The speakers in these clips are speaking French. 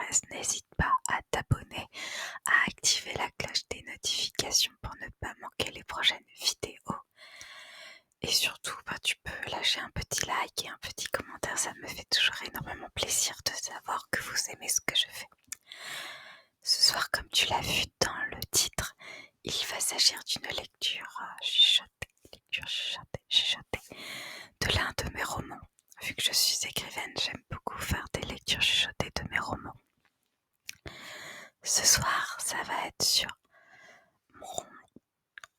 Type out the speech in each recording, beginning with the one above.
m'intéresse, n'hésite pas à t'abonner, à activer la cloche des notifications pour ne pas manquer les prochaines vidéos. Et surtout, tu peux lâcher un petit like et un petit commentaire, ça me fait toujours énormément plaisir de savoir que vous aimez ce que je fais. Ce soir, comme tu l'as vu dans le titre, il va s'agir d'une lecture chuchotée de l'un de mes romans. Vu que je suis écrivaine, j'aime beaucoup faire des lectures chuchotées de mes romans. Ce soir, ça va être sur mon roman.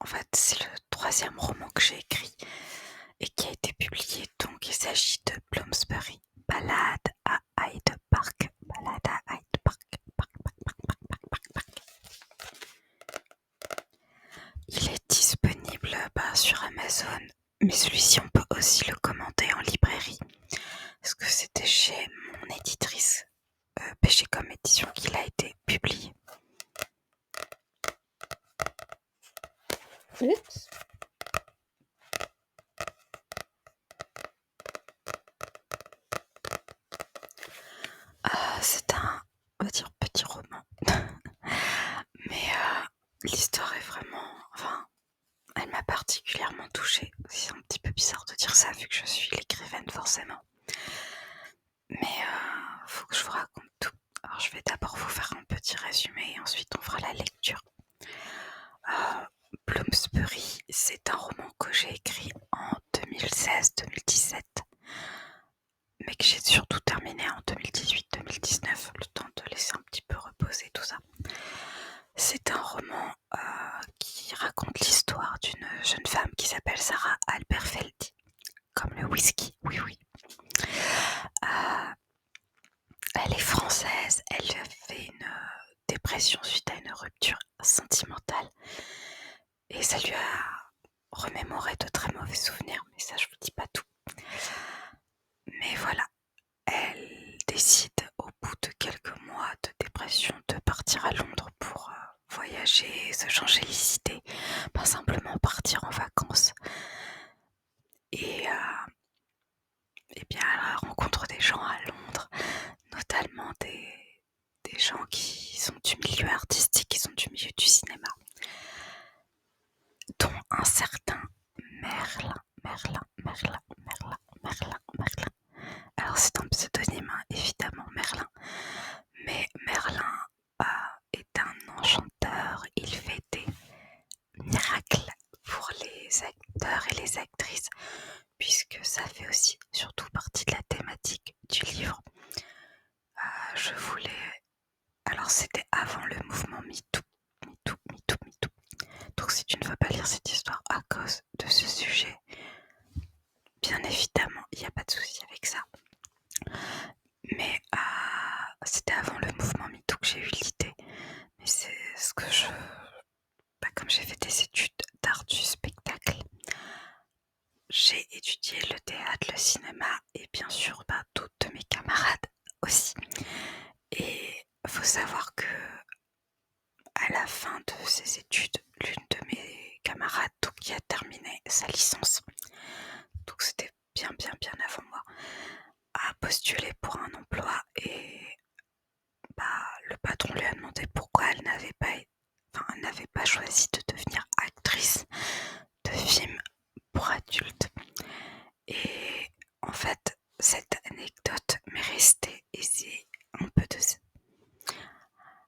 En fait, c'est le 3e roman que j'ai écrit et qui a été publié. Donc, il s'agit de Bloomsbury, Ballade à Hyde Park. Ballade à Hyde Park. Il est disponible sur Amazon, mais celui-ci, on peut aussi le commander en librairie. Parce que c'était chez mon éditrice, Péché comme édition, qu'il a été publié. Oups. C'est un, on va dire, petit roman. Mais l'histoire est vraiment... elle m'a particulièrement touchée. C'est un petit peu bizarre de dire ça vu que je suis l'écrivaine forcément. Mais faut que je vous raconte tout. Alors je vais d'abord vous faire un petit résumé et ensuite on fera la lecture. Bloomsbury, c'est un roman que j'ai écrit en 2016-2017, mais que j'ai surtout terminé en 2018-2019, le temps de laisser un petit peu reposer tout ça. C'est un roman qui raconte l'histoire d'une jeune femme qui s'appelle Sarah Alberfeldi, comme le whisky, oui. Elle est française, elle fait une dépression suite à une rupture sentimentale et ça lui a remémoré de très mauvais souvenirs, mais ça je vous dis pas tout. Mais voilà, elle décide au bout de quelques mois de dépression de partir à Londres pour voyager, se changer les idées, pas simplement partir en vacances. Et bien elle rencontre des gens à Londres, notamment des gens qui sont du milieu artistique, qui sont du milieu du cinéma, dont un certain Merlin. Alors c'est un pseudonyme, évidemment, Merlin. Mais Merlin est un enchanteur, il fait des miracles pour les acteurs et les actrices, puisque ça fait aussi surtout partie de la thématique du livre. Je voulais... Alors c'était avant le mouvement MeToo. Donc si tu ne veux pas lire cette histoire à cause de ce sujet, bien évidemment, il n'y a pas de souci avec ça. Mais c'était avant le mouvement MeToo que j'ai eu l'idée. Mais c'est ce que je... comme j'ai fait des études d'art du spectacle, j'ai étudié le théâtre, le cinéma et bien sûr d'autres de mes camarades aussi. Et il faut savoir que à la fin de ses études, l'une de mes camarades qui a terminé sa licence, donc c'était bien avant moi, a postulé pour un emploi et le patron lui a demandé pourquoi elle n'avait pas choisi de devenir actrice de films pour adultes. Et en fait, cette anecdote m'est restée et c'est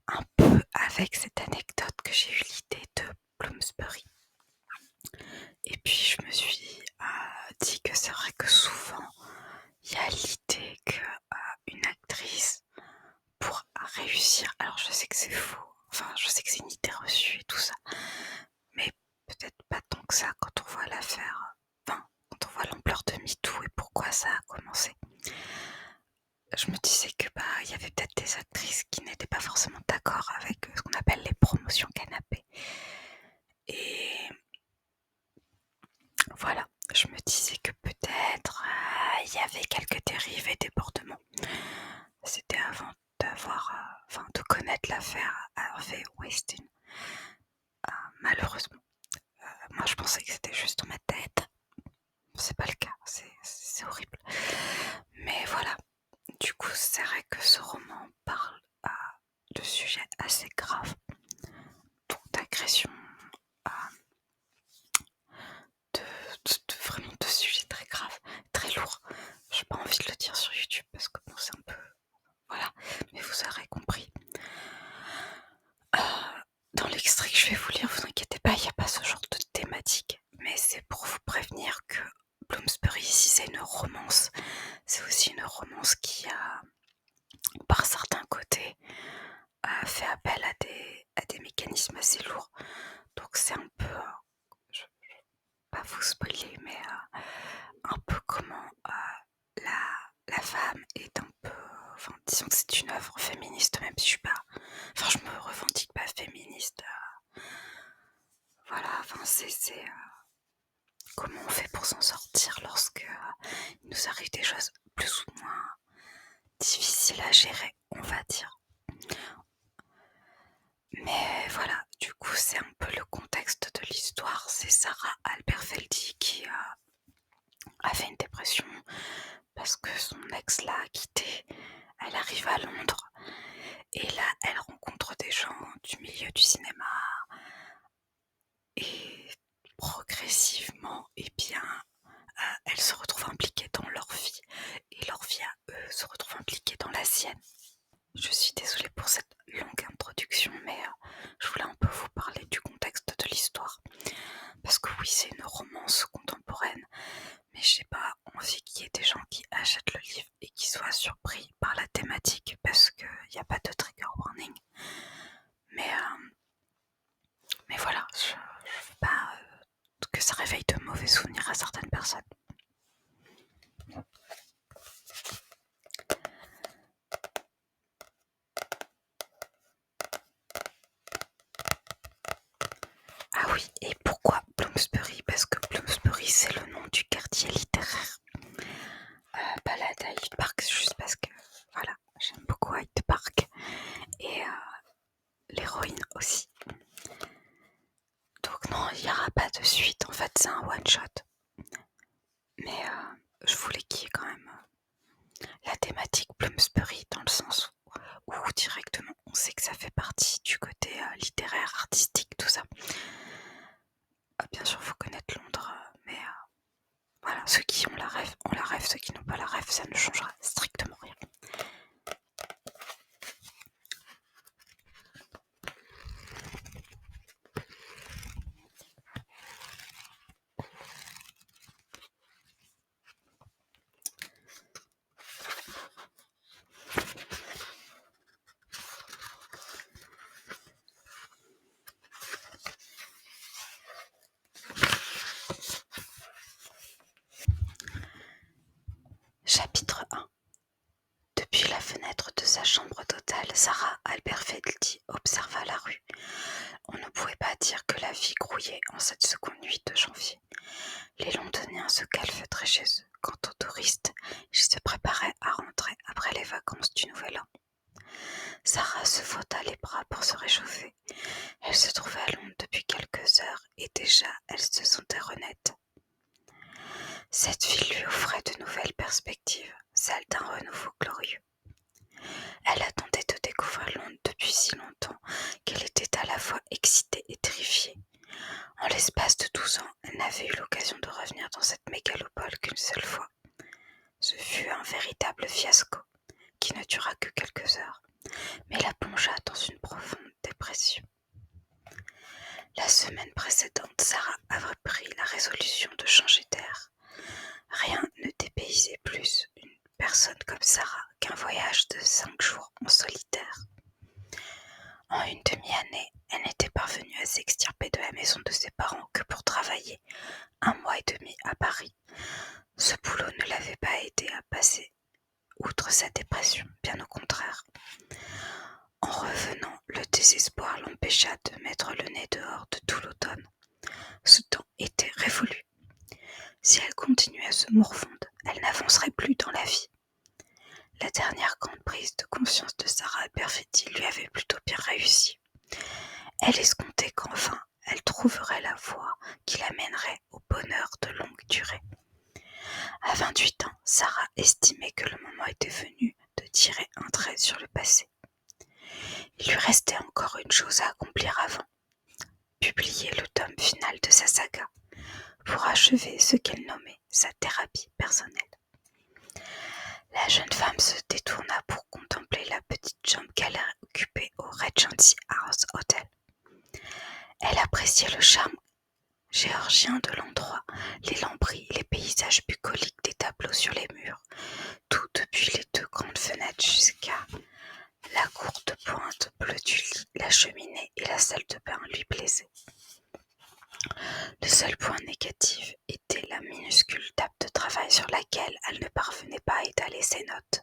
un peu avec cette anecdote que j'ai eu l'idée de Bloomsbury. Et puis je me suis dit que c'est vrai que souvent il y a l'idée qu'une actrice pour réussir, alors je sais que c'est faux, je sais que c'est une idée reçue et tout ça, mais peut-être pas tant que ça quand on voit l'affaire, quand on voit l'ampleur de MeToo et pourquoi ça a commencé. Je me disais que il y avait peut-être des actrices qui n'étaient pas forcément d'accord avec ce qu'on appelle les promotions canapé. Et voilà, je me disais que peut-être il y avait quelques dérives et débordements. C'était avant de connaître l'affaire Harvey Weinstein. Malheureusement, moi je pensais que c'était juste dans ma tête. C'est pas le cas, c'est horrible. Mais voilà, du coup c'est vrai que ce roman parle féministe, même si je suis pas... Enfin, je me revendique pas féministe. Voilà, enfin, c'est comment on fait pour s'en sortir lorsque il nous arrive des choses plus ou moins difficiles à gérer, on va dire. Mais voilà, du coup, c'est un peu le contexte de l'histoire. C'est Sarah Alberfeldi qui a fait une dépression parce que son ex l'a quittée. Elle arrive à Londres et là, elle rencontre des gens du milieu du cinéma et progressivement, elle se retrouve impliquée dans leur vie et leur vie à eux se retrouve impliquée dans la sienne. Je suis désolée pour cette longue introduction, mais je voulais un peu vous parler du contexte de l'histoire. Parce que oui, c'est une romance contemporaine, mais j'ai pas envie qu'il y ait des gens qui achètent le livre et qui soient surpris par la thématique, parce qu'il n'y a pas de trigger warning. Mais voilà, je veux pas que ça réveille de mauvais souvenirs à certaines personnes. Ah oui, et pourquoi Bloomsbury? Parce que Bloomsbury, c'est le nom du quartier littéraire. Balade à Hyde Park, juste parce que, voilà, j'aime beaucoup Hyde Park. Et l'héroïne aussi. Donc non, il n'y aura pas de suite, en fait, c'est un one-shot. Mais je voulais qu'il y ait quand même la thématique Bloomsbury, dans le sens où directement on sait que ça fait partie du côté littéraire, artistique, tout ça. Bien sûr, il faut connaître Londres, mais voilà, ceux qui ont la rêve, ceux qui n'ont pas la rêve, ça ne changera strictement rien. Chapitre 1. Depuis la fenêtre de sa chambre d'hôtel, Sarah Alberfeldi observa la rue. On ne pouvait pas dire que la vie grouillait en cette seconde nuit de janvier. Les Londoniens se calfeutraient chez eux. Quant aux touristes, ils se préparaient à rentrer après les vacances du Nouvel An. Sarah se frotta les bras pour se réchauffer. Elle se trouvait à Londres depuis quelques heures et déjà elle se sentait renette. Cette ville lui offrait de nouvelles perspectives, celles d'un renouveau glorieux. Elle attendait de découvrir Londres depuis si longtemps qu'elle était à la fois excitée et terrifiée. En l'espace de 12 ans, elle n'avait eu l'occasion de revenir dans cette mégalopole qu'une seule fois. Ce fut un véritable fiasco, qui ne dura que quelques heures, mais la plongea dans une profonde dépression. La semaine précédente, Sarah avait pris la résolution de changer d'air. Rien ne dépaysait plus une personne comme Sarah qu'un voyage de 5 jours en solitaire. En une demi-année, elle n'était parvenue à s'extirper de la maison de ses parents que pour travailler 1 mois et demi à Paris. Ce boulot ne l'avait pas aidée à passer outre sa dépression, bien au contraire. En revenant, le désespoir l'empêcha de mettre le nez dehors de tout l'automne. Ce temps était révolu. Si elle continuait à se morfondre, elle n'avancerait plus dans la vie. La dernière grande prise de conscience de Sarah Alberfeldi lui avait plutôt bien réussi. Elle escomptait qu'enfin, elle trouverait la voie qui l'amènerait au bonheur de longue durée. À 28 ans, Sarah estimait que le moment était venu de tirer un trait sur le passé. Il lui restait encore une chose à accomplir avant, publier le tome final de sa saga, pour achever ce qu'elle nommait sa thérapie personnelle. La jeune femme se détourna pour contempler la petite chambre qu'elle occupait au Regency House Hotel. Elle appréciait le charme géorgien de l'endroit, les lambris, les paysages bucoliques des tableaux sur les murs, tout depuis les 2 grandes fenêtres jusqu'à la courte pointe bleue du lit, la cheminée et la salle de bain lui plaisaient. Le seul point négatif était la minuscule table de travail sur laquelle elle ne parvenait pas à étaler ses notes.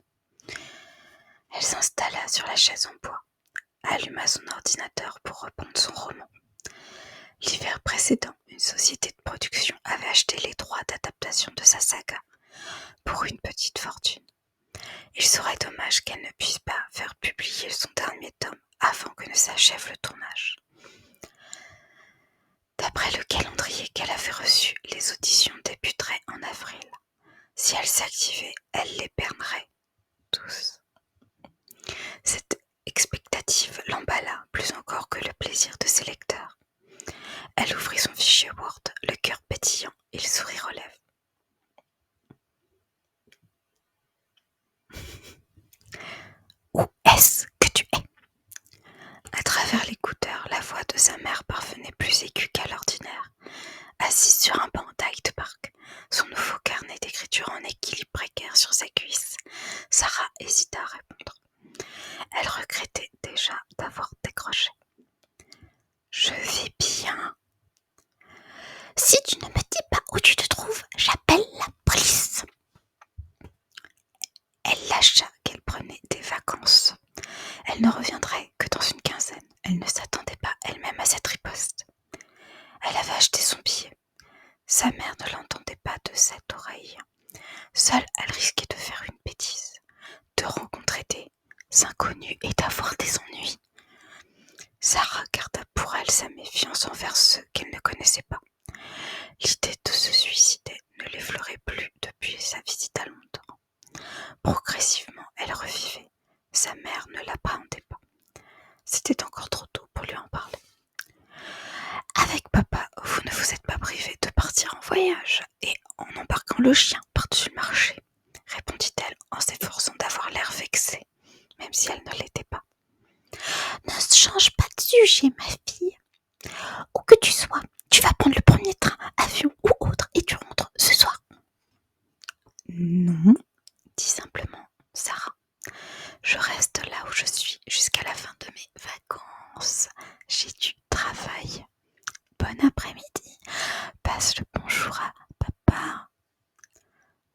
Elle s'installa sur la chaise en bois, alluma son ordinateur pour reprendre son roman. L'hiver précédent, une société de production avait acheté les droits d'adaptation de sa saga pour une petite fortune. Il serait dommage qu'elle ne puisse pas faire publier son dernier tome avant que ne s'achève le tournage. D'après le calendrier qu'elle avait reçu, les auditions débuteraient en avril. Si elle s'activait, elle les bernerait tous. Cette expectative l'emballa plus encore que le plaisir de ses lecteurs. Elle ouvrit son fichier Word, le cœur pétillant et le sourire aux lèvres. Où est-ce que tu es ? À travers l'écouteur, la voix de sa mère parvenait plus aiguë qu'à l'ordinaire. Assise sur un banc d'Hyde Park, son nouveau carnet d'écriture en équilibre précaire sur sa cuisse, Sarah hésita à répondre. Elle regrettait déjà d'avoir décroché. « Je vais bien. Si tu ne me dis pas où tu te trouves, j'appelle la police. » Elle lâcha qu'elle prenait des vacances. Elle ne reviendrait que dans une quinzaine. Elle ne s'attendait pas elle-même à cette riposte. Elle avait acheté son billet. Sa mère ne l'entendait pas de cette oreille. Seule, elle risquait de faire une bêtise, de rencontrer des inconnus et d'avoir des ennuis. Sarah garda pour elle sa méfiance envers ceux qu'elle ne connaissait pas. L'idée de se suicider ne l'effleurait plus depuis sa visite à Londres. Progressivement, elle revivait. Sa mère ne l'appréhendait pas. C'était encore trop tôt pour lui en parler. « Avec papa, vous ne vous êtes pas privé de partir en voyage et en embarquant le chien par-dessus le marché, » répondit-elle en s'efforçant d'avoir l'air vexée, même si elle ne l'était pas. « Ne change pas de sujet, ma fille. Où que tu sois, tu vas prendre le premier train, avion ou autre et tu rentres ce soir. » « Non, » dit simplement Sarah. « Je reste là où je suis jusqu'à la fin de mes vacances. J'ai du travail. Bon après-midi. Passe le bonjour à papa. »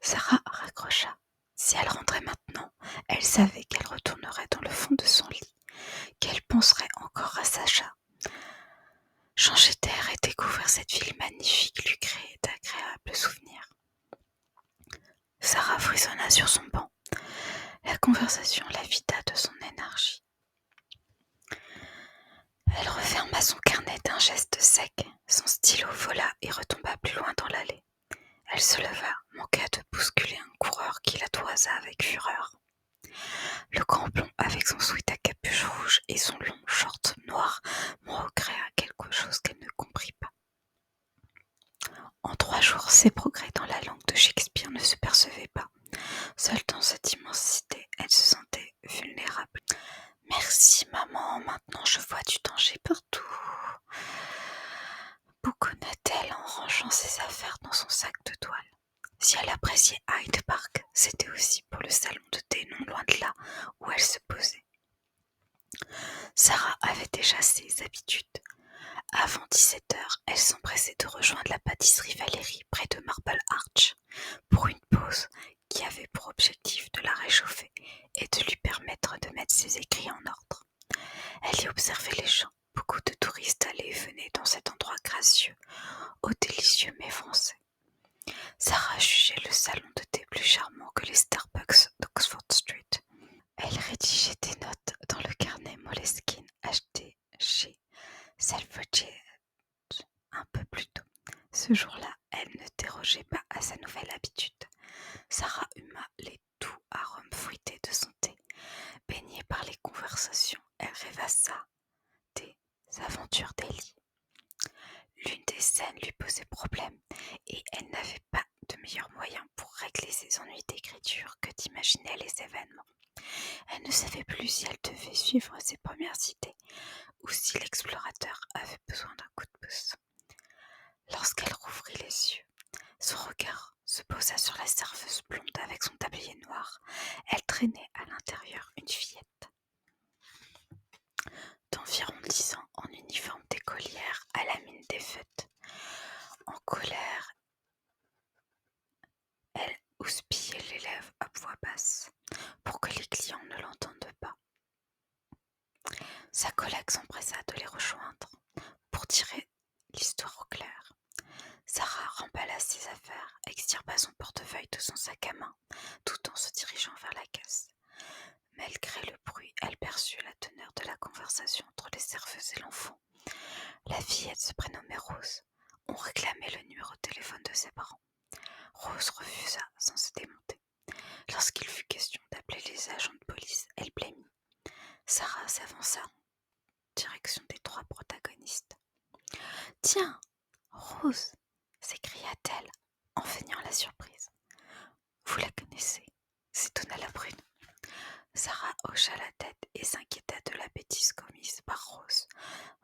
Sarah raccrocha. Si elle rentrait maintenant, elle savait qu'elle retournerait dans le fond de son lit, qu'elle penserait encore à Sacha. Changer d'air et découvrir cette ville magnifique lui créait d'agréables souvenirs. Sarah frissonna sur son banc. La conversation la vida de son énergie. Elle referma son carnet d'un geste sec. Son stylo vola et retomba plus loin dans l'allée. Elle se leva, manqua de bousculer un coureur qui la toisa avec fureur. Le grand blond, avec son sweat à capuche rouge et son long short noir, m'en recréa quelque chose qu'elle ne comprit pas. En 3 jours, ses progrès dans la langue de Shakespeare ne se percevaient pas. Seule dans cette immensité, elle se sentait vulnérable. « Merci, maman, maintenant je vois du danger partout. » bougonna-t-elle en rangeant ses affaires dans son sac de toile. Si elle appréciait Hyde Park, c'était aussi pour le salon de thé non loin de là où elle se posait. Sarah avait déjà ses habitudes. Avant 17h, elle s'empressait de rejoindre la pâtisserie Valérie près de Marble Arch pour une pause qui avait pour objectif de la réchauffer et de lui permettre de mettre ses écrits en ordre. Elle y observait les gens. Beaucoup de touristes allaient et venaient dans cet endroit gracieux, au délicieux mets français. Sarah jugeait le salon de thé plus charmant que les Starbucks d'Oxford Street. Elle rédigeait des notes dans le carnet Moleskine acheté chez Selfridges un peu plus tôt. Ce jour-là, elle ne dérogeait pas à sa nouvelle habitude. Sarah huma les doux arômes fruités de son thé. Baignée par les conversations, elle rêvassa des aventures d'Ellie. L'une des scènes lui posait problème et elle n'avait pas de meilleur moyen pour régler ses ennuis d'écriture que d'imaginer les événements. Elle ne savait plus si elle devait suivre ses premières idées ou si l'explorateur avait besoin d'un coup de pouce. Lorsqu'elle rouvrit les yeux, son regard se posa sur la serveuse blonde avec son tablier noir. Elle traînait à l'intérieur une fillette d'environ 10 ans en uniforme d'écolière à la mine défaite. En colère, elle houspillait l'élève à voix basse pour que les clients ne l'entendent Sa collègue s'empressa de les rejoindre pour tirer l'histoire au clair. Sarah remballa ses affaires, extirpa son portefeuille de son sac à main, tout en se dirigeant vers la caisse. Malgré le bruit, elle perçut la teneur de la conversation entre les serveuses et l'enfant. La fillette se prénommait Rose. On réclamait le numéro de téléphone de ses parents. Rose refusa sans se démonter. Lorsqu'il fut question d'appeler les agents de police, elle blêmit. Sarah s'avança en direction des trois protagonistes. « Tiens, Rose !» s'écria-t-elle en feignant la surprise. « Vous la connaissez ?» s'étonna la brune. Sarah hocha la tête et s'inquiéta de la bêtise commise par Rose.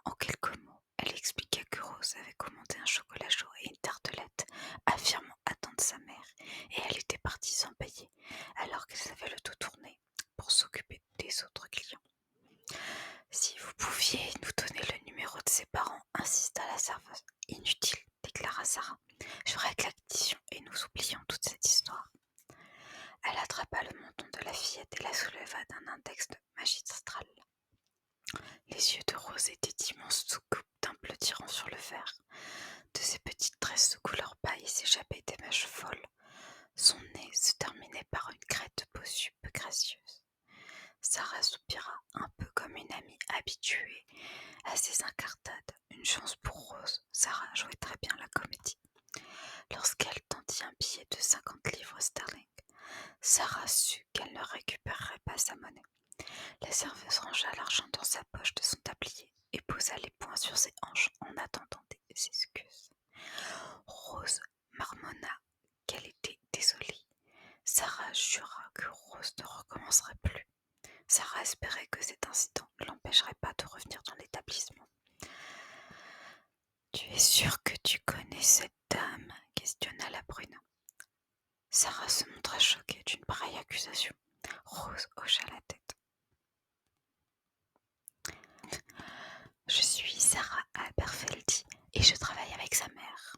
En quelques mots, elle expliqua que Rose avait commandé un chocolat chaud et une tartelette, affirmant attendre sa mère, et elle était partie sans payer, alors qu'elle avait le dos tourné pour s'occuper des autres clients. « Si vous pouviez nous donner le numéro de ses parents, insista la serveuse. « Inutile, déclara Sarah. Je ferai l'addition et nous oublions toute cette histoire. » Elle attrapa le menton de la fillette et la souleva d'un index magistral. Les yeux de Rose étaient d'immenses soucoupes d'un bleu tirant sur le verre. De ses petites tresses de couleur paille s'échappaient des mèches folles. Son nez se terminait par une crête de possu peu gracieuse. Sarah soupira, un peu comme une amie habituée à ses incartades. Une chance pour Rose, Sarah jouait très bien la comédie. Lorsqu'elle tendit un billet de 50 livres sterling, Sarah sut qu'elle ne récupérerait pas sa monnaie. La serveuse rangea l'argent dans sa poche de son tablier et posa les poings sur ses hanches en attendant des excuses. Rose marmonna qu'elle était désolée. Sarah jura que Rose ne recommencerait plus. Sarah espérait que cet incident ne l'empêcherait pas de revenir dans l'établissement. « Tu es sûre que tu connais cette dame ?» questionna la brune. Sarah se montra choquée d'une pareille accusation. Rose hocha la tête. « Je suis Sarah Aberfeldy et je travaille avec sa mère. »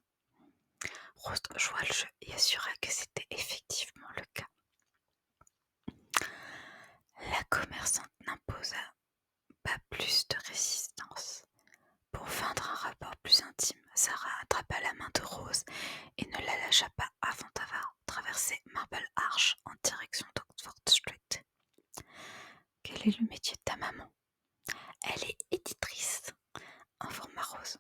Rose joua le jeu et assura que c'était effectivement le cas. La commerçante n'imposa pas plus de résistance. Pour feindre un rapport plus intime, Sarah attrapa la main de Rose et ne la lâcha pas avant d'avoir traversé Marble Arch en direction d'Oxford Street. « Quel est le métier de ta maman ?»« Elle est éditrice, » informa Rose.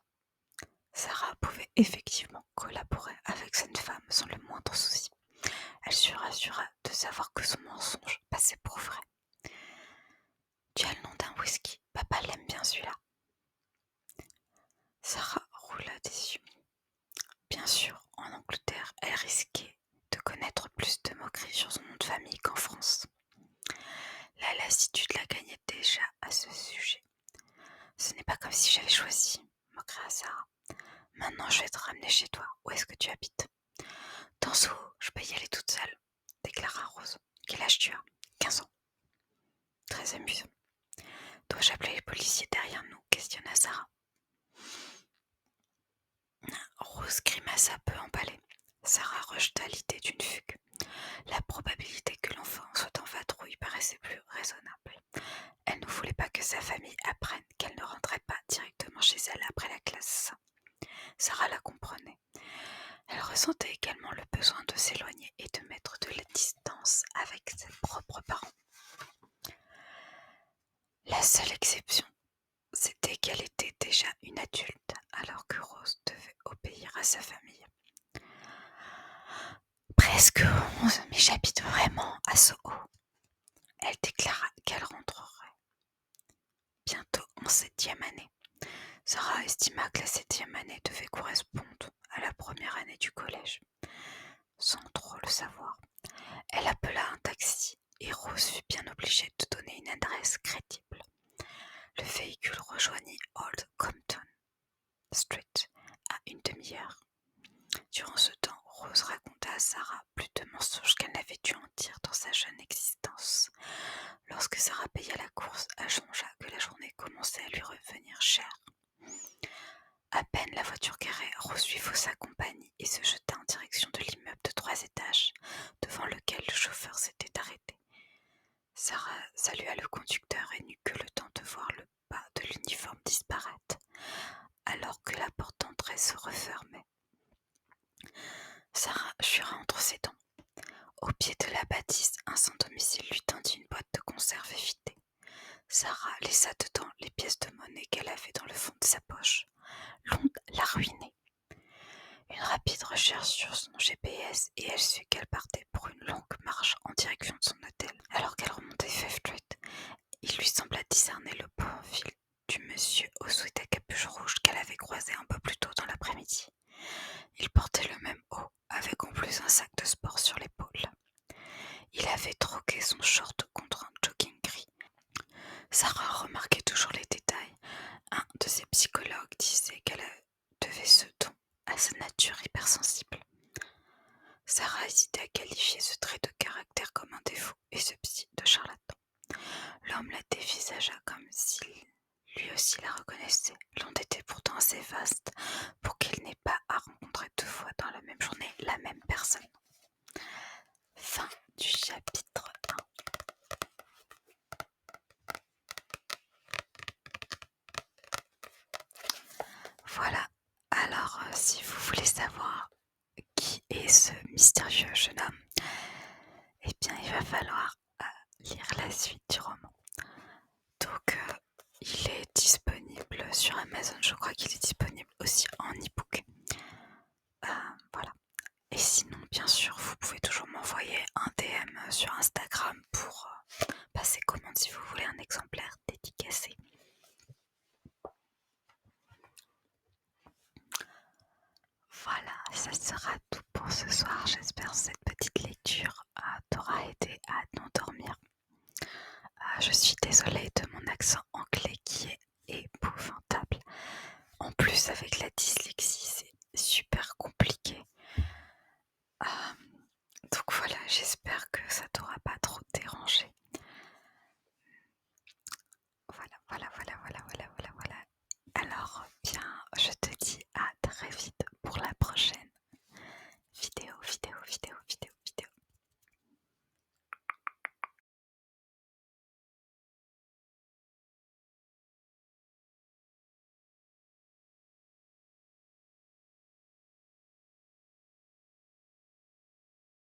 Sarah pouvait effectivement collaborer avec cette femme sans le moindre souci. Elle se rassura de savoir que son mensonge passait pour vrai. « Tu as le nom d'un whisky, papa l'aime bien celui-là. » Sarah roula des yeux. Bien sûr, en Angleterre, elle risquait de connaître plus de moqueries sur son nom de famille qu'en France. La lassitude la gagnait déjà à ce sujet. « Ce n'est pas comme si j'avais choisi, » moqua Sarah. « Maintenant, je vais te ramener chez toi. Où est-ce que tu habites ?»« Dans Soho, je peux y aller toute seule, » déclara Rose. « Quel âge tu as ?»« 15 ans. » Très amusant. « Dois-je appeler les policiers derrière nous ?» questionna Sarah. Rose grimaça peu emballée. Sarah rejeta l'idée d'une fugue. La probabilité que l'enfant soit en vadrouille paraissait plus raisonnable. Elle ne voulait pas que sa famille apprenne qu'elle ne rentrait pas directement chez elle après la classe. Sarah la comprenait. Elle ressentait également le besoin de s'éloigner et de mettre de la distance avec ses propres parents. La seule exception, c'était qu'elle était déjà une adulte, alors que Rose devait obéir à sa famille. « Presque 11, mais j'habite vraiment à Soho. » Elle déclara qu'elle rentrerait bientôt en 7e année. Sarah estima que la 7e année devait correspondre à la première année du collège. Sans trop le savoir, elle appela un taxi et Rose fut bien obligée de donner une adresse crédible. Le véhicule rejoignit Old Compton Street à une demi-heure. Durant ce temps, Rose raconta à Sarah plus de mensonges qu'elle n'avait dû en dire dans sa jeune existence. Lorsque Sarah paya la course, elle songea que la journée commençait à lui revenir chère. À peine la voiture garée, Rose suivit sa compagnie et se jeta en direction de l'immeuble de 3 étages, devant lequel le chauffeur s'était arrêté. Sarah salua le conducteur et n'eut que le temps de voir le bas passa dedans les pièces de monnaie qu'elle avait dans le fond de sa poche. L'onde l'a ruinée. Une rapide recherche sur son GPS et elle sut qu'elle partait pour une longue marche en direction de son hôtel. Alors qu'elle remontait Fifth Street, il lui sembla discerner le profil du monsieur au sweat à capuche rouge qu'elle avait croisé un peu plus tôt dans l'après-midi. Il portait le même haut, avec en plus un sac de sport sur l'épaule. Il avait troqué son short contre un jogging gris. Sarah remarquait toujours les détails. Un de ses psychologues disait qu'elle devait ce don à sa nature hypersensible. Sarah hésitait à qualifier ce trait de caractère comme un défaut et ce psy de charlatan. L'homme la dévisagea comme s'il lui aussi la reconnaissait. L'onde était pourtant assez vaste pour qu'il n'ait pas à rencontrer 2 fois dans la même journée la même personne. Fin du chapitre 1. Voilà, alors si vous voulez savoir qui est ce mystérieux jeune homme, eh bien il va falloir lire la suite du roman. Donc il est disponible sur Amazon, je crois qu'il est disponible aussi en e-book. Voilà. Et sinon, bien sûr, vous pouvez toujours m'envoyer un DM sur Instagram pour passer commande si vous voulez un exemplaire dédicacé. Voilà, ça sera tout pour ce soir. J'espère que cette petite lecture t'aura aidé à t'endormir. Je suis désolée de mon accent anglais qui est épouvantable. En plus, avec la dyslexie, c'est super compliqué. Donc voilà, j'espère que ça t'aura